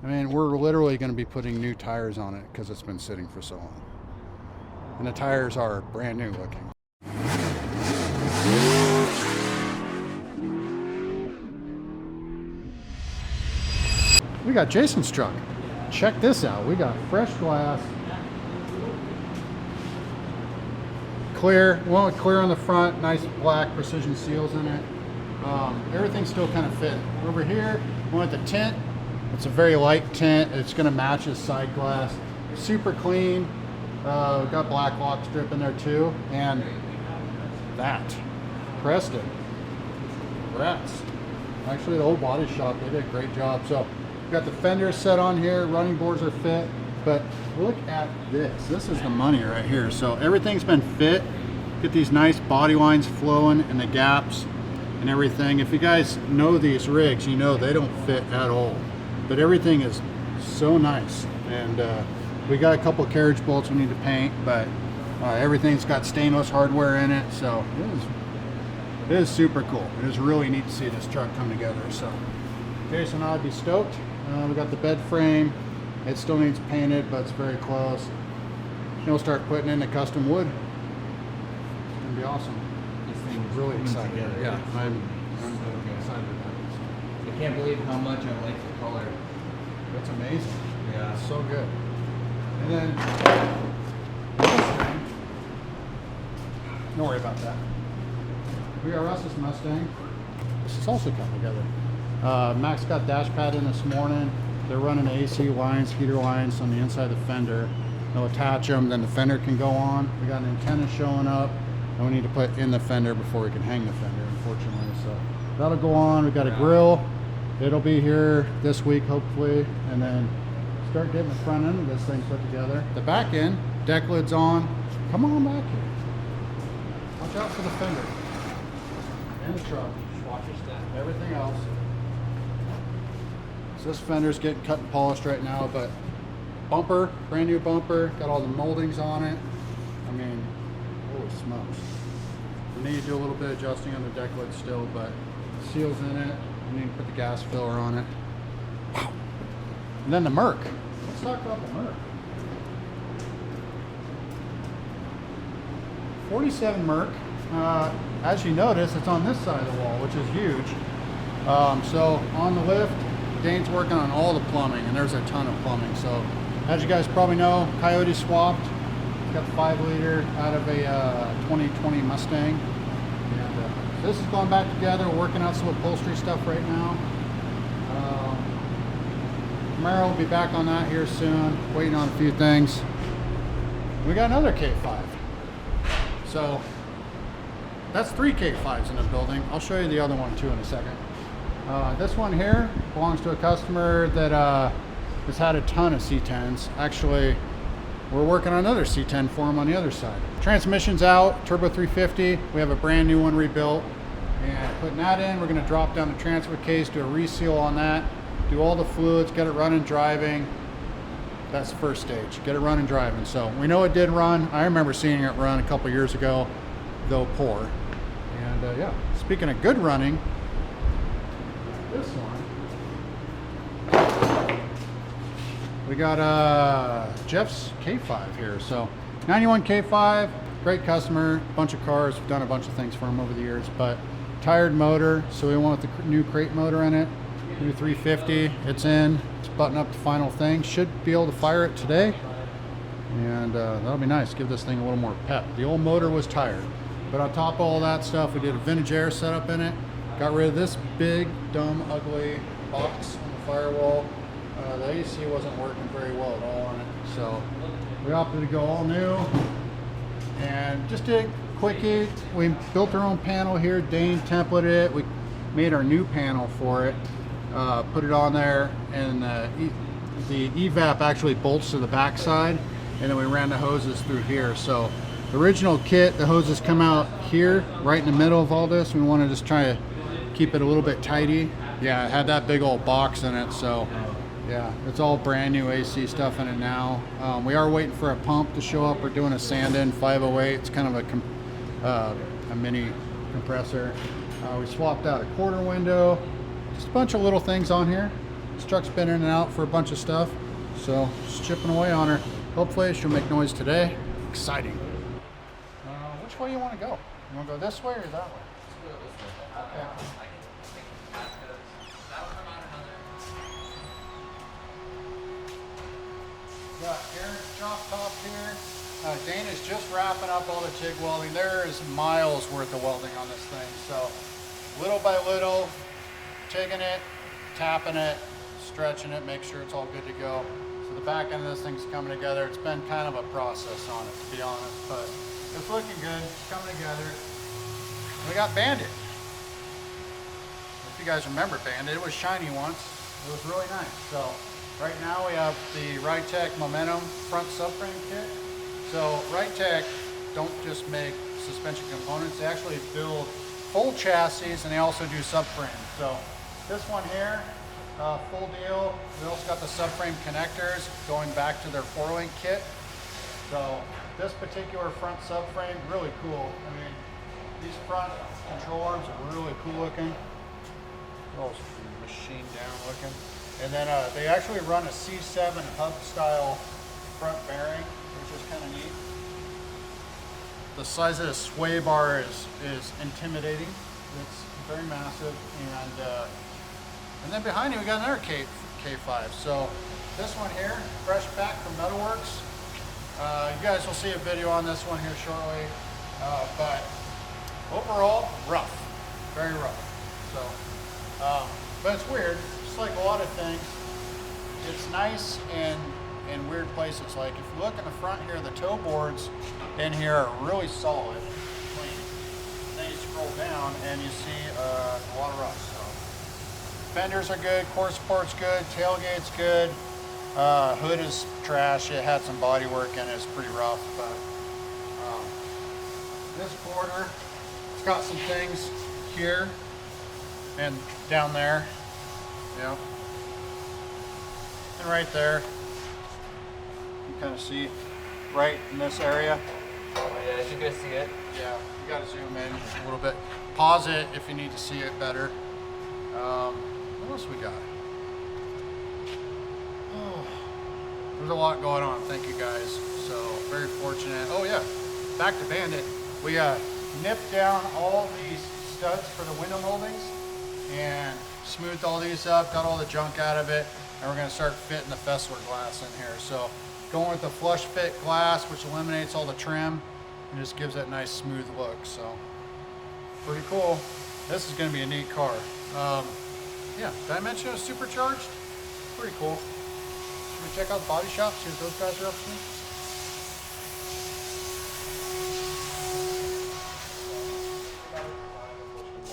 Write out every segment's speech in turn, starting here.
I mean, we're literally going to be putting new tires on it because it's been sitting for so long. And the tires are brand new looking. We got Jason's truck. Check this out. We got fresh glass. Clear. We went with clear on the front. Nice black precision seals in it. Everything's still kind of fit. Over here, we went with the tint. It's a very light tint. It's going to match his side glass. Super clean. We've got black lock strip in there too. And that. Preston. Congrats. Actually, the old body shop, they did a great job. So, we've got the fenders set on here. Running boards are fit. But look at this. This is the money right here. So, everything's been fit. Get these nice body lines flowing and the gaps and everything. If you guys know these rigs, you know they don't fit at all. But everything is so nice. And we got a couple of carriage bolts we need to paint, but everything's got stainless hardware in it. So it is super cool. It is really neat to see this truck come together. So Jason and I'd be stoked. We got the bed frame. It still needs painted, but it's very close. He'll start putting in the custom wood. It's gonna be awesome. This thing is Really coming excited. together. Yeah, I'm So good. excited about it. I can't believe how much I like the color. That's amazing. Yeah. It's so good. And then this thing, don't worry about that. VRS's Mustang. This is also coming together. Max got dash pad in this morning. They're running AC lines, heater lines on the inside of the fender. They'll attach them, then the fender can go on. We got an antenna showing up, and we need to put in the fender before we can hang the fender, unfortunately. So that'll go on. We got a grill. It'll be here this week, hopefully, and then start getting the front end of this thing put together. The back end, deck lid's on. Come on back here. Watch out for the fender and the truck. Watch your step. Everything else. So this fender's getting cut and polished right now, but bumper, brand new bumper, got all the moldings on it. I mean, holy smokes. We need to do a little bit of adjusting on the deck lid still, but seals in it. We need to put the gas filler on it. Wow. And then the Merc. Let's talk about the Merc. 47 Merc. As you notice, it's on this side of the wall, which is huge. So on the lift, Dane's working on all the plumbing, and there's a ton of plumbing. So as you guys probably know, Coyote swapped. Got the 5-liter out of a 2020 Mustang. And this is going back together. We're working out some upholstery stuff right now. Camaro will be back on that here soon. Waiting on a few things. We got another K5. So that's 3 K5s in the building. I'll show you the other one too in a second. This one here belongs to a customer that has had a ton of C10s. Actually, we're working on another C10 for him on the other side. Transmission's out, turbo 350. We have a brand new one rebuilt. And putting that in, we're gonna drop down the transfer case, do a reseal on that, do all the fluids, get it running, driving. That's the first stage, get it running, driving. So we know it did run. I remember seeing it run a couple years ago, though poor. And yeah, speaking of good running, this one, we got Jeff's K5 here. So 91 K5, great customer, bunch of cars. We've done a bunch of things for him over the years, but tired motor, so we went with the new crate motor in it. New 350, it's in. Let's button up the final thing. Should be able to fire it today, and that'll be nice. Give this thing a little more pep. The old motor was tired, but on top of all that stuff, we did a vintage air setup in it. Got rid of this big, dumb, ugly box on the firewall. The AC wasn't working very well at all on it, so we opted to go all new and just did quickie. We built our own panel here. Dane templated it. We made our new panel for it, put it on there, and the evap actually bolts to the back side, and then we ran the hoses through here. So the original kit, the hoses come out here right in the middle of all this. We want to just try to keep it a little bit tidy. Yeah, it had that big old box in it, so yeah, it's all brand new AC stuff in it now. We are waiting for a pump to show up. We're doing a Sandin 508. It's kind of a mini compressor. We swapped out a quarter window. Just a bunch of little things on here. This truck's been in and out for a bunch of stuff, so just chipping away on her. Hopefully she'll make noise today. Exciting. Which way you want to go? You want to go this way or that way? Okay. Got Aaron's chop top here. Dana's just wrapping up all the TIG welding. There is miles worth of welding on this thing. So little by little, TIGging it, tapping it, stretching it, make sure it's all good to go. So the back end of this thing's coming together. It's been kind of a process on it, to be honest, but it's looking good. It's coming together. We got Bandit. If you guys remember Bandit, it was shiny once. It was really nice. So right now we have the Rytec Momentum front subframe kit. So Rytec don't just make suspension components, they actually build full chassis and they also do subframes. So this one here, full deal. We also got the subframe connectors going back to their 4-link kit. So this particular front subframe, really cool. I mean, these front control arms are really cool looking. All machined down looking. And then they actually run a C7 hub style front bearing, which is kind of neat. The size of the sway bar is intimidating. It's very massive. And then behind you we got another K5. So this one here, fresh pack from Metalworks. You guys will see a video on this one here shortly. But overall, rough, very rough. So, but it's weird. Just like a lot of things, it's nice in weird places. Like if you look in the front here, the toe boards in here are really solid, clean. Then you scroll down and you see a lot of rust. So fenders are good, core support's good, tailgate's good. Hood is trash. It had some body work in it. It's pretty rough, but this quarter, it's got some things here and down there. Yeah. And right there. You kind of see right in this area. Oh yeah, you can see it. Yeah, you got to zoom in a little bit. Pause it if you need to see it better. What else we got? Oh, there's a lot going on. Thank you guys. So very fortunate. Oh yeah, back to Bandit. We nipped down all these studs for the window moldings and smoothed all these up, got all the junk out of it, and we're going to start fitting the Fessler glass in here. So going with the flush fit glass, which eliminates all the trim and just gives that nice smooth look. So pretty cool. This is going to be a neat car. Yeah, did I mention it was supercharged? Pretty cool. Should we check out the body shop, see what those guys are up to?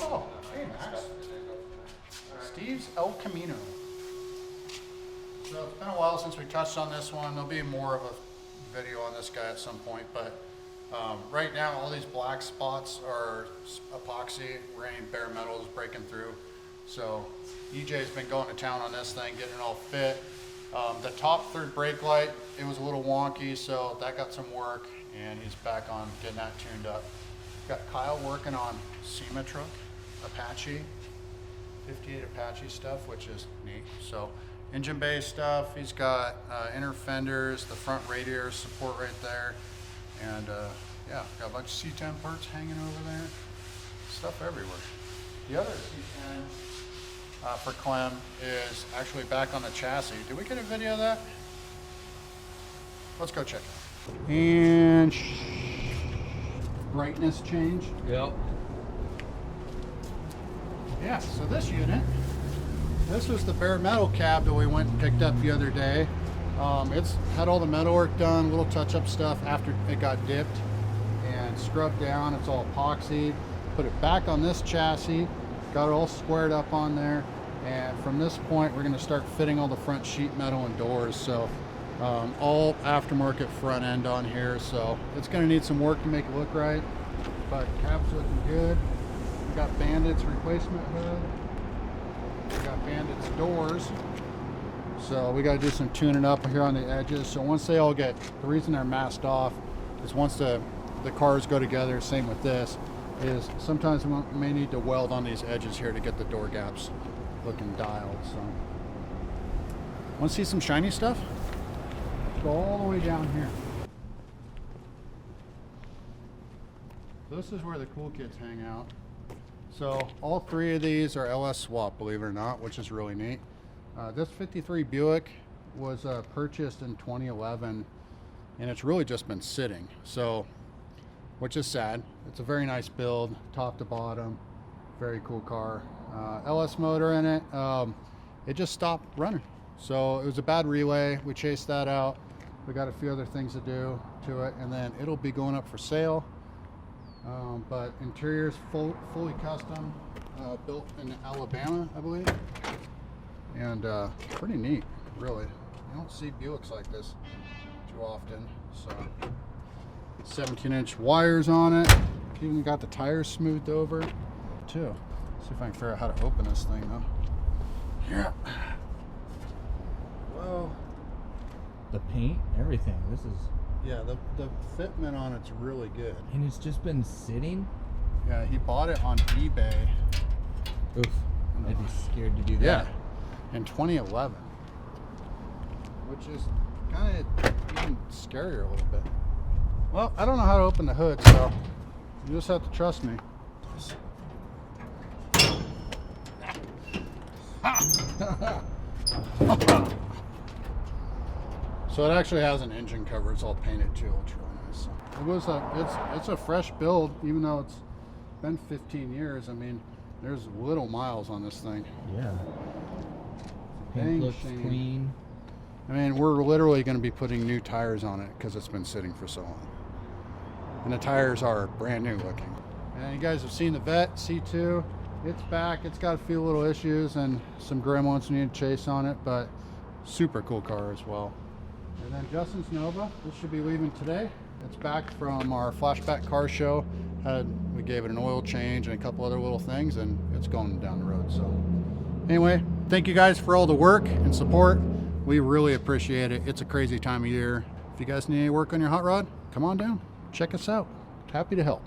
Oh, hey Max. Steve's El Camino. So it's been a while since we touched on this one. There'll be more of a video on this guy at some point, but right now all these black spots are epoxy. Rain bare metal is breaking through. So EJ's been going to town on this thing, getting it all fit. The top third brake light, it was a little wonky, so that got some work, and he's back on getting that tuned up. Got Kyle working on SEMA truck, Apache, 58 Apache stuff, which is neat. So engine bay stuff, he's got inner fenders, the front radiator support right there, and yeah, got a bunch of C10 parts hanging over there, stuff everywhere. The other C10 for Clem is actually back on the chassis. Did we get a video of that? Let's go check it out. And brightness change. Yep. Yeah, so this unit, this was the bare metal cab that we went and picked up the other day. It's had all the metalwork done, little touch-up stuff after it got dipped and scrubbed down. It's all epoxy. Put it back on this chassis, got it all squared up on there, and from this point we're going to start fitting all the front sheet metal and doors. So all aftermarket front end on here, so it's going to need some work to make it look right, but cab's looking good. We got Bandit's replacement hood, we got Bandit's doors, so we got to do some tuning up here on the edges. So once they all get, the reason they're masked off is once the cars go together, same with this, is sometimes we may need to weld on these edges here to get the door gaps looking dialed. So Want to see some shiny stuff? Go all the way down here. So this is where the cool kids hang out. So all three of these are LS swap, believe it or not, which is really neat. This 53 Buick was purchased in 2011, and it's really just been sitting. So, which is sad. It's a very nice build, top to bottom, very cool car. LS motor in it. It just stopped running. So it was a bad relay. We chased that out. We got a few other things to do to it, and then it'll be going up for sale. But interior's fully custom, built in Alabama, I believe, and pretty neat, really. You don't see Buicks like this too often. So 17-inch wires on it. Even got the tires smoothed over too. See if I can figure out how to open this thing though. Yeah. Whoa. The paint, everything. This is. Yeah, the fitment on it's really good. And it's just been sitting? Yeah, he bought it on eBay. Oof. I'd be scared to do that. Yeah, in 2011. Which is kind of even scarier a little bit. Well, I don't know how to open the hood, so you just have to trust me. So it actually has an engine cover. It's all painted too. It's really nice. It was it's a fresh build, even though it's been 15 years. I mean, there's little miles on this thing. Yeah. Dang Paint looks shame. clean. I mean, we're literally going to be putting new tires on it because it's been sitting for so long. And the tires are brand new looking. And you guys have seen the Vet C2. It's back. It's got a few little issues and some gremlins we need to chase on it, but super cool car as well. And then Justin's Nova. This should be leaving today. It's back from our flashback car show. We gave it an oil change and a couple other little things, and it's going down the road. So anyway, thank you guys for all the work and support. We really appreciate it. It's a crazy time of year. If you guys need any work on your hot rod, come on down. Check us out. Happy to help.